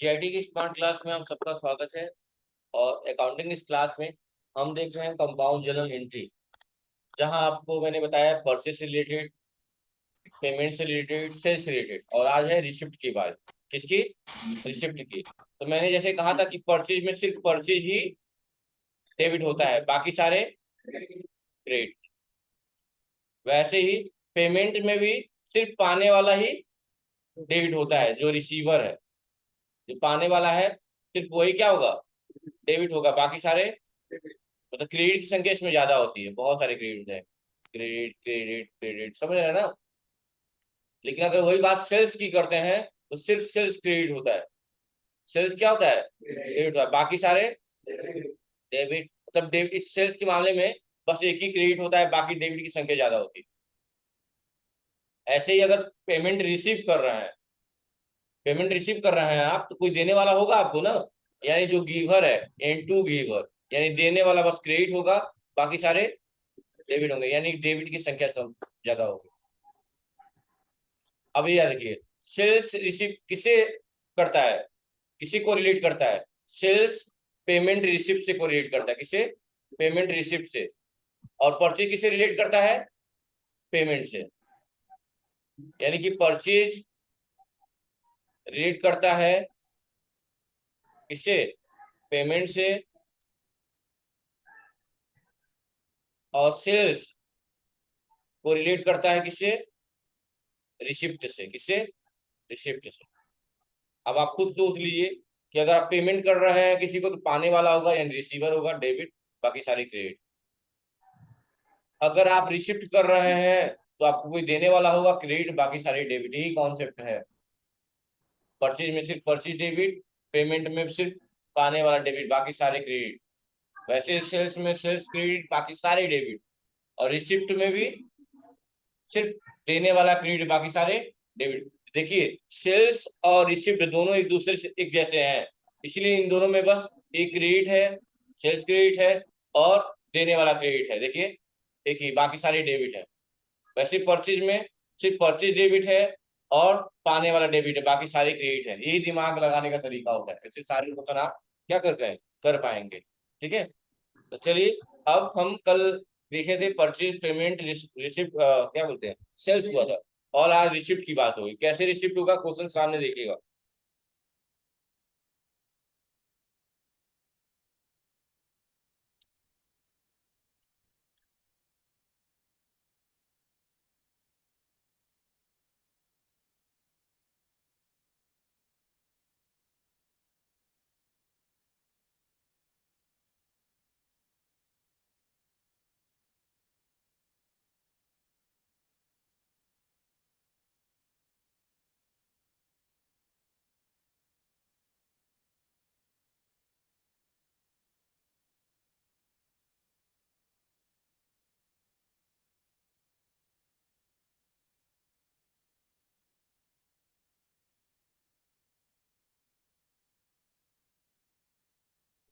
GIT की smart class में आप सबका स्वागत है। और अकाउंटिंग इस क्लास में हम देख रहे हैं कंपाउंड जर्नल एंट्री, जहां आपको मैंने बताया परचेस से रिलेटेड, पेमेंट से रिलेटेड, सेल्स से रिलेटेड, और आज है रिसिप्ट की बात। किसकी? रिसिप्ट की। तो मैंने जैसे कहा था कि परचेज में सिर्फ परचेज ही डेबिट होता है, बाकी सारे क्रेडिट। वैसे ही पेमेंट में भी सिर्फ पाने वाला ही डेबिट होता है, जो रिसीवर है। जो पाने वाला है सिर्फ वही क्या होगा? डेबिट होगा, बाकी सारे मतलब क्रेडिट की संख्या इसमें ज्यादा होती है, बहुत सारे क्रेडिट है। क्रेडिट क्रेडिट क्रेडिट, समझ रहे हैं ना? लेकिन अगर वही बात सेल्स की करते हैं तो सिर्फ सेल्स क्रेडिट होता है। सेल्स क्या होता है? क्रेडिट होता है, बाकी सारे डेबिट। मतलब डेबिट, इस सेल्स के मामले में बस एक ही क्रेडिट होता है, बाकी डेबिट की संख्या ज्यादा होती है। ऐसे ही अगर पेमेंट रिसीव कर रहे हैं, पेमेंट रिसीव कर रहे हैं आप, तो कोई देने वाला होगा आपको ना। यानी जो गिवर है, एंड टू गिवर, यानी देने वाला बस क्रेडिट होगा, बाकी सारे डेबिट होंगे, यानी डेबिट की संख्या सब ज्यादा होगी। अब ये याद रखिए, सेल्स रिसीव किसे करता है? किसी को रिलेट करता है? सेल्स पेमेंट रिसिप्ट से को रिलेट करता है। किसे? पेमेंट रिसिप्ट से। और परचेज किसे रिलेट करता है? पेमेंट से। यानी कि परचेज रिलेट करता है किससे? पेमेंट से। और सेल्स को रिलेट करता है किससे? रिसिप्ट से। किससे? रिसिप्ट से। अब आप खुद सोच लीजिए कि अगर आप पेमेंट कर रहे हैं किसी को, तो पाने वाला होगा यानी रिसीवर होगा डेबिट, बाकी सारी क्रेडिट। अगर आप रिसिप्ट कर रहे हैं तो आपको कोई देने वाला होगा क्रेडिट, बाकी सारे डेबिट। यही कॉन्सेप्ट है। परचेज में सिर्फ परचेज डेबिट, पेमेंट में सिर्फ पाने वाला डेबिट, बाकी सारे क्रेडिट। वैसे सेल्स में सेल्स क्रेडिट, बाकी सारे डेबिट। और रिसिप्ट में भी सिर्फ देने वाला क्रेडिट, बाकी सारे डेबिट। देखिए, सेल्स और रिसिप्ट दोनों एक दूसरे से एक जैसे हैं, इसलिए इन दोनों में बस एक क्रेडिट है, सेल्स क्रेडिट है, और देने वाला क्रेडिट है। देखिए, एक ही, बाकी सारे डेबिट है। वैसे परचेज में सिर्फ परचेज डेबिट है और पाने वाला डेबिट है, बाकी सारे क्रेडिट है। यही दिमाग लगाने का तरीका होता है, ऐसे सारे क्वेश्चन आप क्या कर गए, कर पाएंगे। ठीक है, तो चलिए, अब हम कल देखे थे परचेज, पेमेंट, रिसिप्ट, क्या बोलते हैं, सेल्स हुआ था। और आज रिसिप्ट की बात होगी। कैसे रिसिप्ट होगा, क्वेश्चन सामने देखिएगा।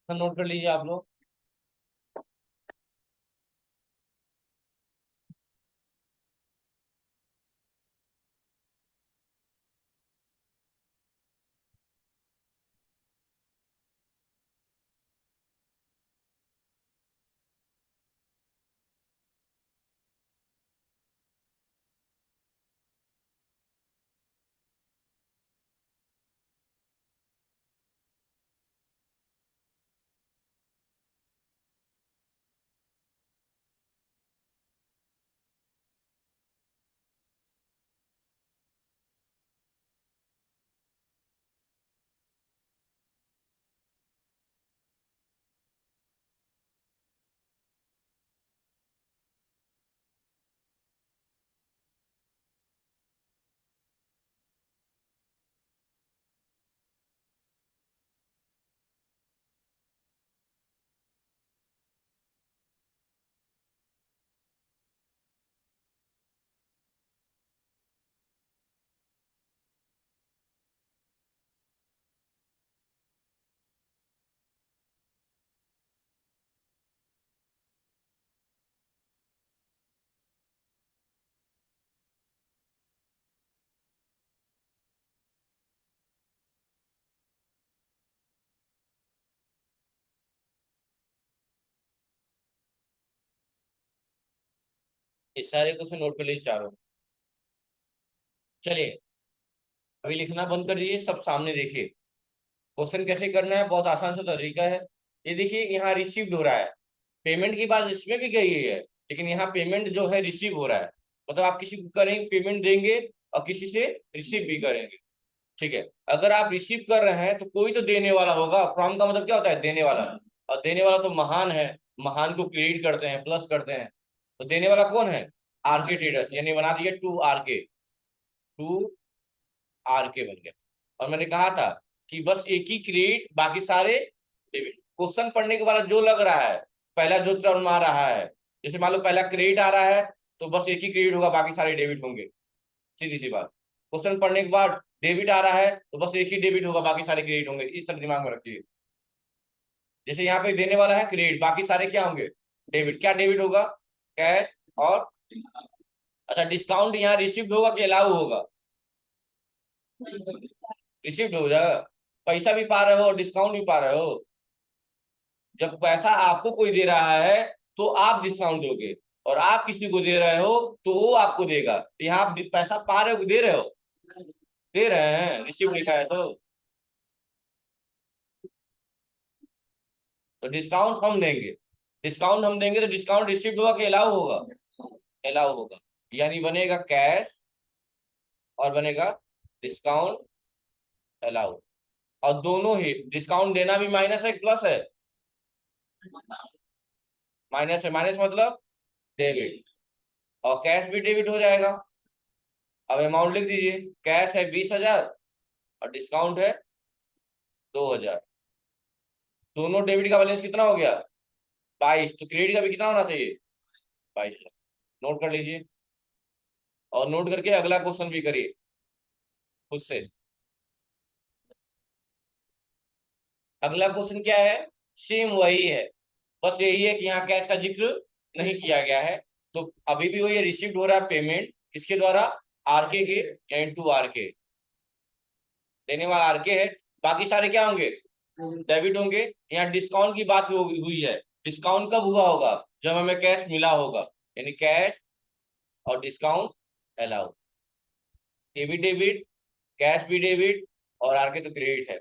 नोट कर लीजिए आप लोग। इस सारे क्वेश्चन नोट कर लीजिए चारों। चलिए अभी लिखना बंद कर दीजिए, सब सामने देखिए। क्वेश्चन कैसे करना है, बहुत आसान सा तरीका है। ये देखिए यहाँ रिसीव्ड हो रहा है, पेमेंट की बात इसमें भी गई है, लेकिन यहाँ पेमेंट जो है रिसीव हो रहा है। मतलब आप किसी को करेंगे पेमेंट देंगे और किसी से रिसीव भी करेंगे। ठीक है, अगर आप रिसीव कर रहे हैं तो कोई तो देने वाला होगा। फ्रॉम का मतलब क्या होता है, देने वाला। और देने वाला तो महान है, महान को क्रेडिट करते हैं, प्लस करते हैं। तो देने वाला कौन है, आरके ट्रेडर्स, यानी बना दिया टू आरके, टू आरके बन गया। और मैंने कहा था कि बस एक ही क्रेडिट, बाकी सारे डेबिट। क्वेश्चन पढ़ने के बाद जो लग रहा है, पहला जो टर्म आ रहा है, जैसे मान लो पहला क्रेडिट आ रहा है तो बस एक ही क्रेडिट होगा, बाकी सारे डेबिट होंगे। सीधी सी बात। क्वेश्चन पढ़ने के बाद डेबिट आ रहा है तो बस एक ही डेबिट होगा, बाकी सारे क्रेडिट होंगे। इस तरह दिमाग में रखिए। जैसे यहाँ पे देने वाला है क्रेडिट, बाकी सारे क्या होंगे, डेबिट। क्या डेबिट होगा, कैश और। अच्छा, डिस्काउंट यहाँ रिसिप्ट होगा कि अलाउ होगा, रिसिप्ट हो जाएगा। पैसा भी पा रहे हो, डिस्काउंट भी पा रहे हो। जब पैसा आपको कोई दे रहा है तो आप डिस्काउंट दोगे, और आप किसी को दे रहे हो तो वो आपको देगा। तो यहाँ आप पैसा पा रहे हो, दे रहे हो, दे रहे हैं, रिसिप्ट लिखा है तो डिस्काउंट हम देंगे। डिस्काउंट हम देंगे तो डिस्काउंट रिसिप्ट होगा कि अलाउ होगा, अलाउ होगा। यानी बनेगा कैश और बनेगा डिस्काउंट अलाउ। और दोनों ही, डिस्काउंट देना भी माइनस है प्लस है, माइनस है, माइनस मतलब डेबिट। और कैश भी डेबिट हो जाएगा। अब अमाउंट लिख दीजिए, कैश है 20,000 और डिस्काउंट है 2,000। दोनों डेबिट का बैलेंस कितना हो गया, 22। तो क्रेडिट का भी कितना होना चाहिए, 22,000। नोट कर लीजिए, और नोट करके अगला क्वेश्चन भी करिए खुद से। अगला क्वेश्चन क्या है, सेम वही है, बस यही है कि यहाँ कैश का जिक्र नहीं किया गया है। तो अभी भी वही रिसीव्ड हो रहा है पेमेंट, किसके द्वारा, आरके के, यानी टू आरके। देने वाला आरके है, बाकी सारे क्या होंगे, डेबिट होंगे। यहाँ डिस्काउंट की बात हुई है, डिस्काउंट कब हुआ होगा, जब हमें कैश मिला होगा, यानी कैश और डिस्काउंट अलाउ। ये भी डेबिट, कैश भी डेबिट, और आरके तो क्रेडिट है।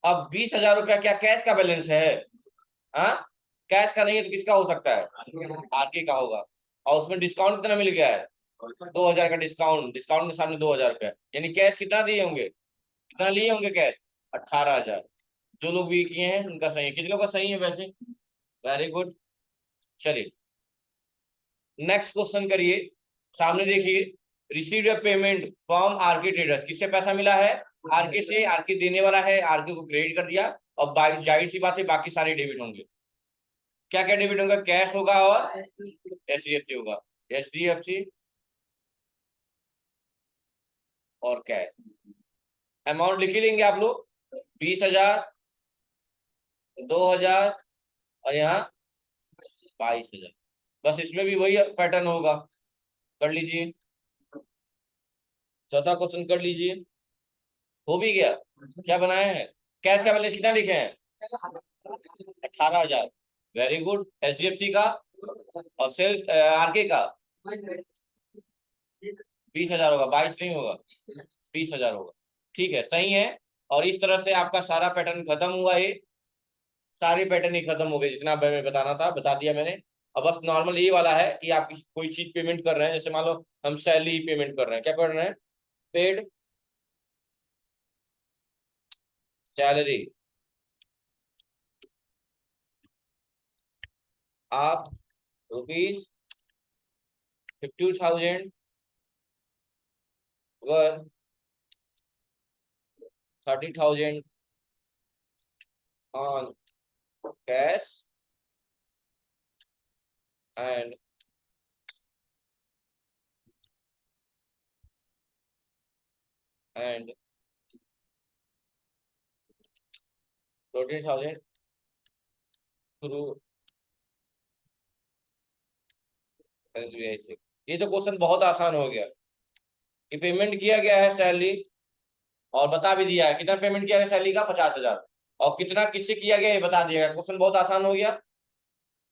अब 20,000 रुपया क्या कैश का बैलेंस है, हाँ। कैश का नहीं है तो किसका हो सकता है, आरके का होगा। और उसमें डिस्काउंट कितना मिल गया है, 2,000 का डिस्काउंट। डिस्काउंट के सामने 2,000 रुपया, यानी कैश कितना दिए होंगे, कितना लिए होंगे कैश, 18,000। जो लोग भी किए हैं उनका सही है, कितने लोग का सही है वैसे, वेरी गुड। चलिए नेक्स्ट क्वेश्चन करिए, सामने देखिए। Received a payment from RK traders, किससे पैसा मिला है, आरके से। आरके देने वाला है, आरके को क्रेडिट कर दिया। और जाहिर सी बात है बाकी सारे डेबिट होंगे। क्या क्या डेबिट होगा, कैश होगा और एचडीएफसी होगा, एचडीएफसी और कैश। अमाउंट लिख ही लेंगे आप लोग, 20,000, 2,000 और यहाँ 22,000। बस इसमें भी वही पैटर्न होगा, कर लीजिए। चौथा क्वेश्चन कर लीजिए, हो भी गया। क्या बनाए हैं, कैश का बैलेंस कितना लिखे हैं, 18,000। Very good. एचडीएफसी का और सेल्स आरके का 20,000 होगा, 22 नहीं होगा, 20,000 होगा। ठीक है, सही है। और इस तरह से आपका सारा पैटर्न खत्म हुआ। ये सारे पैटर्न ही खत्म हो गए, जितना मैं बताना था बता दिया मैंने। अब बस नॉर्मल ये वाला है कि आप कोई चीज पेमेंट कर रहे हैं, जैसे मान लो हम सैलरी पेमेंट कर रहे हैं, क्या कर रहे हैं, पेड सैलरी। आप ₹50,000 वर 30,000 on cash and and 30,000 through SBI से। ये तो क्वेश्चन बहुत आसान हो गया, कि पेमेंट किया गया है सैलरी, और बता भी दिया है कितना पेमेंट किया गया सैलरी का, 50,000। और कितना किससे किया गया ये बता दिया गया, क्वेश्चन बहुत आसान हो गया।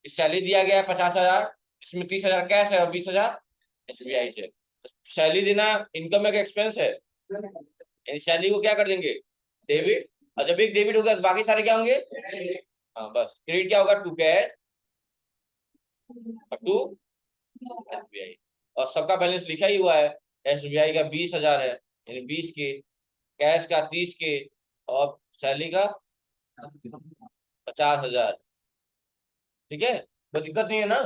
सैलरी दिया गया है 50,000, इसमें 30,000 कैश है और 20,000 SBI से। सैलरी देना इनकम एक एक्सपेंस है, सैलरी को क्या कर देंगे, डेबिट। और जब एक डेबिट होगा तो बाकी सारे क्या होंगे, हाँ बस। क्रेडिट क्या होगा, टू कैश टू SBI। और सबका बैलेंस लिखा ही हुआ है, SBI का 20,000 है, यानी 20 के, कैश का 30 के, और सैलरी का 50,000। ठीक है, कोई दिक्कत नहीं है ना,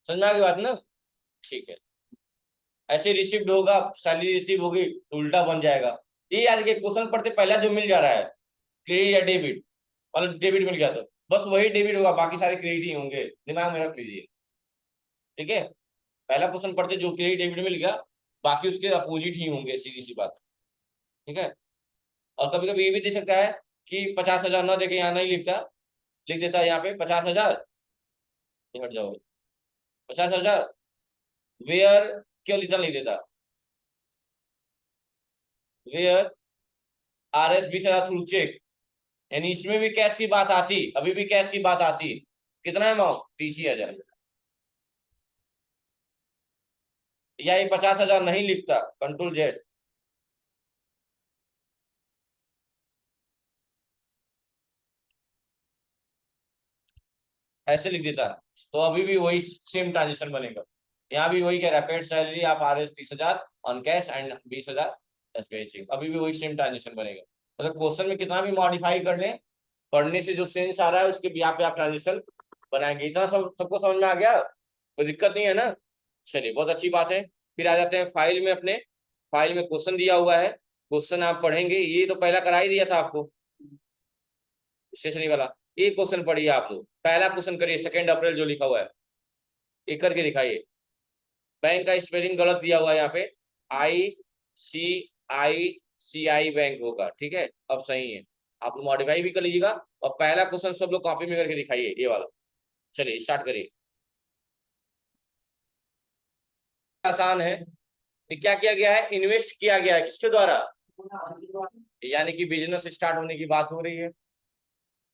समझ में आ गई बात ना। ठीक है, ऐसे रिसिप्ट होगा, सैलरी रिसीव होगी तो उल्टा बन जाएगा। ये याद के क्वेश्चन पढ़ते पहला जो मिल जा रहा है क्रेडिट या डेबिट, मतलब डेबिट मिल गया तो बस वही डेबिट होगा, बाकी सारे क्रेडिट ही होंगे, दिमाग में रख लीजिए। ठीक है, पहला क्वेश्चन पढ़ते जो क्रेडिट डेबिट मिल गया, बाकी उसके अपोजिट ही होंगे, सीधी सी बात। ठीक है, और कभी कभी ये भी दे सकता है कि 50,000 ना देके यहाँ नहीं लिखता, लिख देता है यहाँ पे 50,000, हट जाओगे 50,000 वेयर, क्यों लिखता नहीं देता, वेयर RS 20,000 थ्रू चेक, यानी इसमें भी कैश की बात आती, अभी भी कैश की बात आती। कितना अमाउंट, 30,000, या ये 50,000 नहीं लिखता, Ctrl Z, ऐसे लिख देता तो अभी भी वही सेम ट्रांजेक्शन बनेगा। यहाँ भी वही कह रहा है, पेड सैलरी आप RS 30,000 on cash and 20,000 SBI cheque, अभी भी वही सेम ट्रांजेक्शन बनेगा। मतलब क्वेश्चन में कितना भी मॉडिफाई कर ले, पढ़ने से जो सेंस आ रहा है उसके यहाँ पे आप ट्रांजेक्शन बनाएंगे। इतना सबको समझ में आ गया, कोई दिक्कत नहीं है ना। चलिए, बहुत अच्छी बात है। फिर आ जाते हैं फाइल में, अपने फाइल में क्वेश्चन दिया हुआ है, क्वेश्चन आप पढ़ेंगे। ये तो पहला करा ही दिया था आपको, स्टेशनरी वाला। ये क्वेश्चन पढ़िए आप लोग, पहला क्वेश्चन करिए, 2 अप्रैल जो लिखा हुआ है एक करके दिखाइए। बैंक का स्पेलिंग गलत दिया हुआ है यहाँ पे, ICICI बैंक होगा। ठीक है, अब सही है, आप लोग मॉडिफाई भी कर लीजिएगा। और पहला क्वेश्चन सब लोग कॉपी में करके दिखाइए, ये वाला। चलिए स्टार्ट करिए। आसान है। ये क्या किया गया है, इन्वेस्ट किया गया है, किसके द्वारा, यानी कि बिजनेस स्टार्ट होने की बात हो रही है।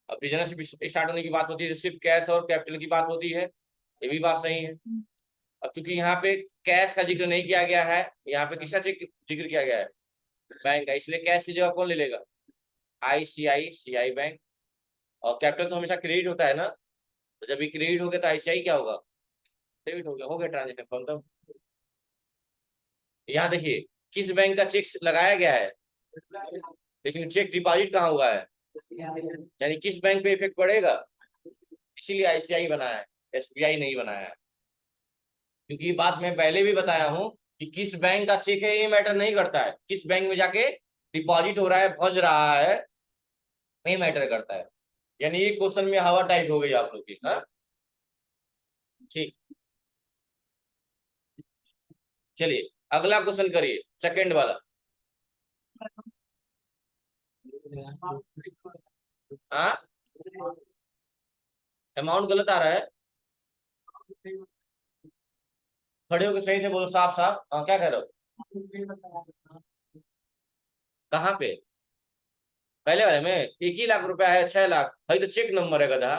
अब बिजनेस स्टार्ट होने की बात होती है तो सिर्फ कैश और कैपिटल की बात होती है, ये भी बात सही है। अब चूंकि यहाँ पे कैश का जिक्र नहीं किया गया है, यहाँ पे किसका जिक्र किया गया है, बैंक का, इसलिए कैश की जगह कौन ले लेगा, ICICI बैंक। और कैपिटल तो हमेशा क्रेडिट होता है ना, तो जब ये क्रेडिट हो गया तो ICI क्या होगा, डेबिट हो गया ट्रांजेक्शन खत्म। यहाँ देखिए, किस बैंक का चेक लगाया गया है, लेकिन चेक डिपॉजिट कहाँ हुआ है, यानी किस बैंक पे इफेक्ट पड़ेगा, इसीलिए ICI बनाया है, SBI नहीं बनाया है। क्योंकि ये बात मैं पहले भी बताया हूं कि किस बैंक का चेक है ये मैटर नहीं करता है, किस बैंक में जाके डिपॉजिट हो रहा है, फंस रहा है, ये मैटर करता है। यानी ये क्वेश्चन में हवा टाइप हो गई आप लोग की। हाँ ठीक, चलिए अगला क्वेश्चन करिए, सेकंड वाला। हाँ, अमाउंट गलत आ रहा है, खड़े होकर सही से बोलो, साफ साफ। हाँ, क्या कह रहे हो, कहाँ पे, पहले वाले में 1 ही लाख रुपया है, 6 लाख भाई, तो चेक नंबर है गधा,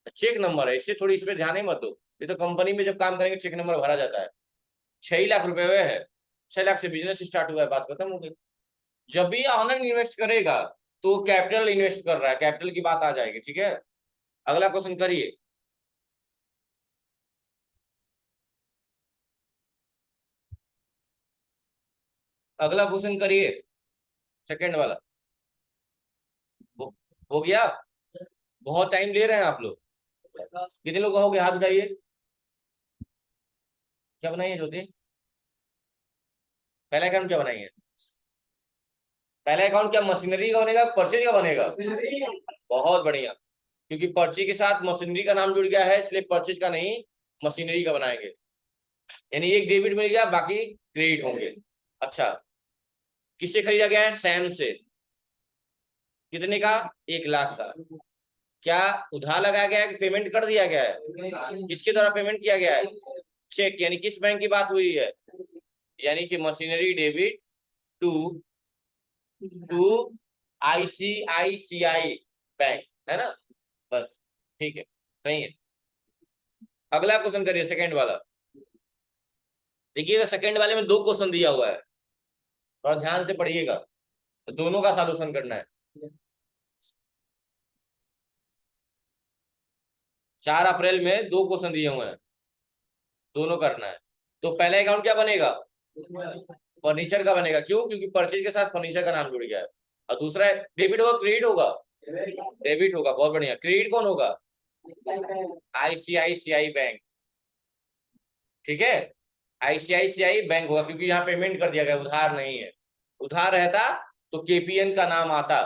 चेक नंबर है, इससे थोड़ी इस पे ध्यान ही मत दो। ये तो कंपनी में जब काम करेंगे चेक नंबर भरा जाता है। 6 ही लाख रुपए हुए हैं, 6 लाख से बिजनेस स्टार्ट हुआ है, बात खत्म हो गई। जब भी ऑनलाइन इन्वेस्ट करेगा तो कैपिटल इन्वेस्ट कर रहा है, कैपिटल की बात आ जाएगी। ठीक है, अगला क्वेश्चन करिए। अगला क्वेश्चन करिए, सेकंड वाला। हो, हो गया, बहुत टाइम ले रहे हैं आप लोग। कितने लोग कहोगे, हाथ उठाइए। क्या बनाइए ज्योति, पहला अकाउंट क्या बनाइए, पहला अकाउंट क्या मशीनरी का बनेगा, परचेज का बनेगा, बहुत बढ़िया। क्योंकि पर्ची के साथ मशीनरी का नाम जुड़ गया है, इसलिए परचेज का नहीं, मशीनरी का बनाएंगे। यानी एक डेबिट मिल गया, बाकी क्रेडिट होंगे। अच्छा, किससे खरीदा गया है, सैम से, कितने का, 1 लाख का। क्या उधार लगाया गया है कि पेमेंट कर दिया गया है, किसके द्वारा पेमेंट किया गया है, चेक, यानी किस बैंक की बात हुई है, यानी कि machinery debit to to ICICI bank, है ना, बस ठीक है, सही है। अगला क्वेश्चन करिए, सेकंड वाला। देखिएगा सेकंड वाले में 2 क्वेश्चन दिया हुआ है, थोड़ा ध्यान से पढ़िएगा, तो दोनों का सॉल्यूशन करना है। 4 अप्रैल में 2 क्वेश्चन दिए हुए हैं, दोनों करना है। तो पहला अकाउंट क्या बनेगा? फर्नीचर का बनेगा। क्यों? क्योंकि परचेज के साथ फर्नीचर का नाम जुड़ गया है। और दूसरा डेबिट होगा क्रेडिट होगा? डेबिट होगा। बहुत बढ़िया। क्रेडिट कौन होगा? ICICI bank. ठीक है, आईसीआईसीआई बैंक होगा, क्योंकि यहाँ पेमेंट कर दिया गया, उधार नहीं है। उधार रहता तो केपीएन का नाम आता।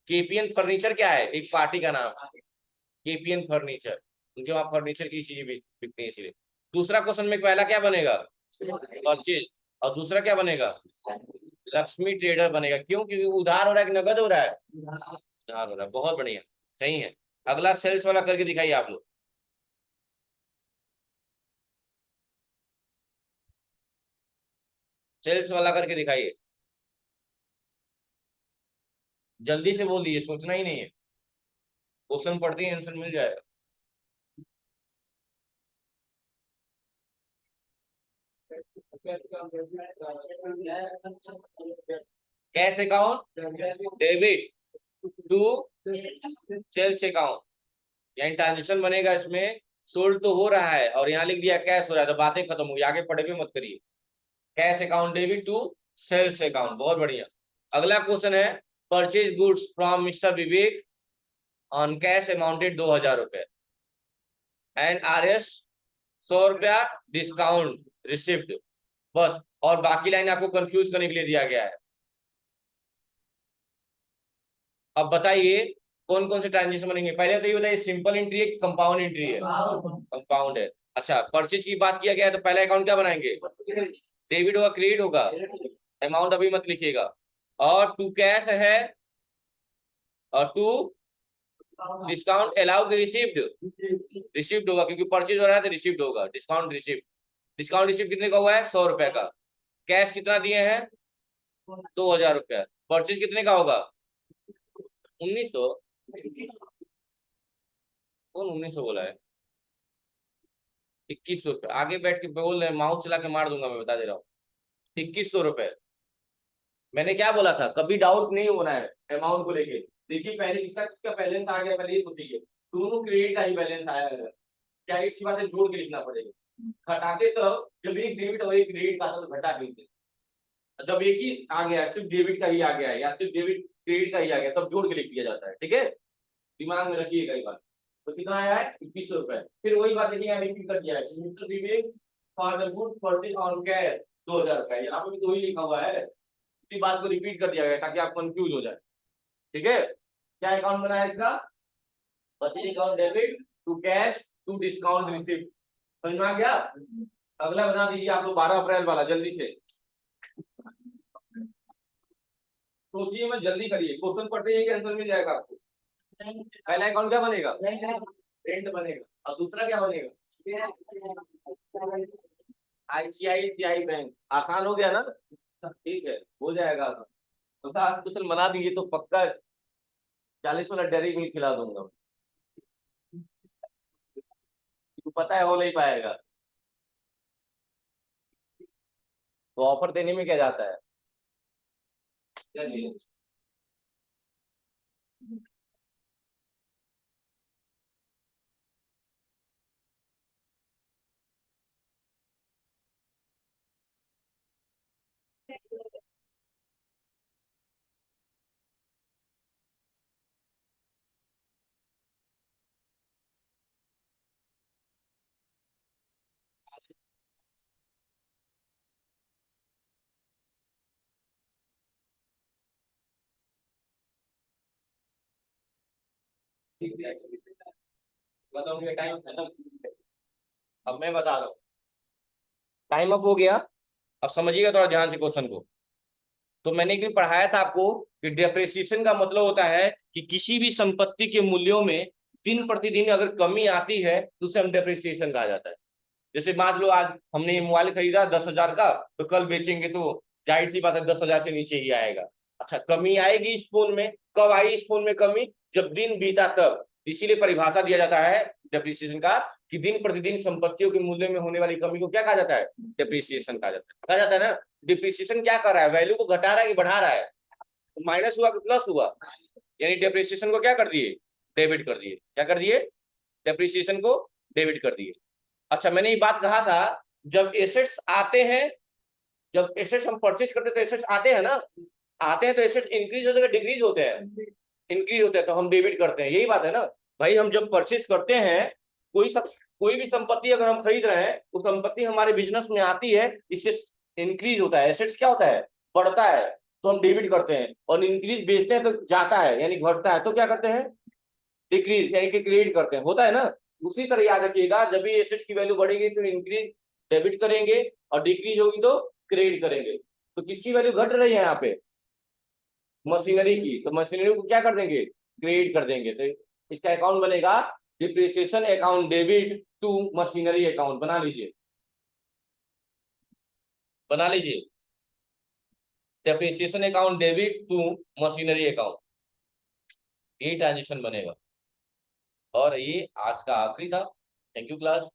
केपीएन फर्नीचर क्या है? एक पार्टी का नाम, केपीएन फर्नीचर, उनके वहां फर्नीचर की चीजें बिकती है इसलिए। दूसरा क्वेश्चन में पहला क्या बनेगा? परचेज। और दूसरा क्या बनेगा? लक्ष्मी ट्रेडर बनेगा। क्यों? क्योंकि उधार हो रहा है कि नगद हो रहा है? उधार हो रहा है। बहुत बढ़िया, सही है। अगला सेल्स वाला करके दिखाइए आप लोग। सेल्स वाला करके दिखाइए, जल्दी से बोल दीजिए, सोचना ही नहीं है। क्वेश्चन पढ़ते ही आंसर मिल जाएगा। Cash account debit to sales account, यानी ट्रांजेक्शन बनेगा इसमें। सोल्ड तो हो रहा है और यहाँ लिख दिया कैश हो रहा है, तो बातें खत्म हुई, आगे पढ़े भी मत करिए। Cash account debit to sales account. बहुत बढ़िया। अगला क्वेश्चन है, purchase goods from mister Vivek on cash amounted 2000 रुपए एंड RS 100 रुपया डिस्काउंट रिसिप्ट। बस, और बाकी लाइन आपको कंफ्यूज करने के लिए दिया गया है। अब बताइए कौन कौन से ट्रांजेक्शन बनेंगे। पहले तो ये बताइए, सिंपल एंट्री है कि कंपाउंड एंट्री है? कंपाउंड है। अच्छा, परचेज की बात किया गया है, तो पहला अकाउंट क्या बनाएंगे? डेबिट होगा क्रेडिट होगा? अमाउंट अभी मत लिखिएगा। और टू कैश है, और टू डिस्काउंट अलाउ की रिसिप्ट। रिसिप्ट होगा, क्योंकि परचेज हो रहा है तो रिसिप्ट होगा। Discount receipt. डिस्काउंट रिसिप्ट कितने का हुआ है? 100 रुपए का। कैश कितना दिए हैं? 2000 रुपया। परचेज कितने का होगा? 1900। कौन 1900 बोला है? 2100 रुपये। आगे बैठ के बोल रहे, माउस चला के मार दूंगा, मैं बता दे रहा हूँ। 2100 रुपये। मैंने क्या बोला था, कभी डाउट नहीं होना है अमाउंट को लेके। देखिए पहले किसका किसका बैलेंस आ गया, पहले ये सोचिए। दोनों क्रेडिट का ही बैलेंस आया है, क्या इसकी बातें जोड़ के लिखना पड़ेगा? घटाते तो जब एक डेबिट और एक क्रेडिट का था तो घटा के, जब एक ही आ गया, सिर्फ डेबिट का ही आ गया है या सिर्फ डेबिट क्रेडिट का ही आ गया, तब जोड़ के लिख दिया जाता है। ठीक है, दिमाग में रखिएगा ये बात। तो कितना आया है? 2100 रुपए। फिर वही बात देखिए, यहाँ रिपीट कर दिया है, mister Vivek for the good purchase on cash 2000 रुपए। यहाँ पे भी तो ही लिखा हुआ है, इसी बात को रिपीट कर दिया गया ताकि आप कंफ्यूज हो जाए। ठीक है, क्या अकाउंट बनाया इसका? Purchase account debit to cash to discount receipt. समझ में आ गया? अगला बना दीजिए आप लोग 12 अप्रैल वाला, जल्दी से सोचिए, मैं जल्दी करिए, क्वेश्चन पढ़ते ही आंसर मिल जाएगा आपको। पहला अकाउंट क्या बनेगा? रेंट बनेगा। और दूसरा क्या बनेगा? ICICI bank. आसान हो गया ना? ठीक है, हो जाएगा आसान। तो आज क्वेश्चन बना दीजिए तो पक्का 40 वाला डेयरी मिल्क खिला दूंगा। तो पता है हो नहीं पाएगा, तो ऑफर देने में क्या जाता है। चलिए, ठीक है, बताऊंगे टाइम खत्म। अब मैं बता रहा हूँ, टाइम अप हो गया। अब समझिएगा थोड़ा ध्यान से क्वेश्चन को। तो मैंने एक दिन पढ़ाया था आपको कि डेप्रिसिएशन का मतलब होता है कि किसी भी संपत्ति के मूल्यों में दिन प्रतिदिन अगर कमी आती है तो उसे हम डेप्रिसिएशन कहा जाता है। जैसे मान लो आज हमने ये मोबाइल खरीदा 10,000 का, तो कल बेचेंगे तो जाहिर सी बात है 10,000 से नीचे ही आएगा। अच्छा, कमी आएगी इस फोन में। कब आई इस फोन में कमी? जब दिन बीता तब। इसीलिए परिभाषा दिया जाता है डेप्रिसिएशन का कि दिन प्रतिदिन संपत्तियों के मूल्य में होने वाली कमी को क्या कहा जाता है, डेप्रिसिएशन कहा जाता है। कहा जाता है ना, डिप्रिसिएशन क्या कर रहा है, वैल्यू को घटा रहा है कि बढ़ा रहा है, तो माइनस हुआ कि प्लस हुआ, यानी डेप्रिसिएशन को क्या कर दिए, डेबिट कर दिए। क्या कर दिए, डेप्रिसिएशन को डेबिट कर दिए। अच्छा, मैंने ये बात कहा था, जब एसेट्स आते हैं, जब एसेट्स हम परचेज करते हैं तो एसेट्स आते हैं ना, आते हैं तो एसेट्स इंक्रीज होते हैं, डिक्रीज होते हैं, इंक्रीज होते हैं, तो हम डेबिट करते हैं। यही बात है ना भाई, हम जब परचेज करते हैं कोई भी संपत्ति अगर हम खरीद रहे हैं, वो संपत्ति हमारे बिजनेस में आती है, इससे इंक्रीज होता है, एसेट्स क्या होता है, बढ़ता है, तो हम डेबिट करते हैं। और इंक्रीज बेचते हैं तो जाता है यानी घटता है, तो क्या करते हैं, डिक्रीज यानी कि क्रेडिट करते हैं। होता है ना, उसी तरह याद रखिएगा, जब भी एसेट्स की वैल्यू बढ़ेगी तो इंक्रीज डेबिट करेंगे, और डिक्रीज होगी तो क्रेडिट करेंगे। तो किसकी वैल्यू घट रही है यहाँ पे, मशीनरी की, तो मशीनरी को क्या कर देंगे, क्रेडिट कर देंगे। तो इसका अकाउंट बनेगा depreciation account debit to machinery account. बना लीजिए, बना लीजिए, depreciation account debit to machinery account, ये ट्रांजेक्शन बनेगा। और ये आज का आखिरी था। Thank you class.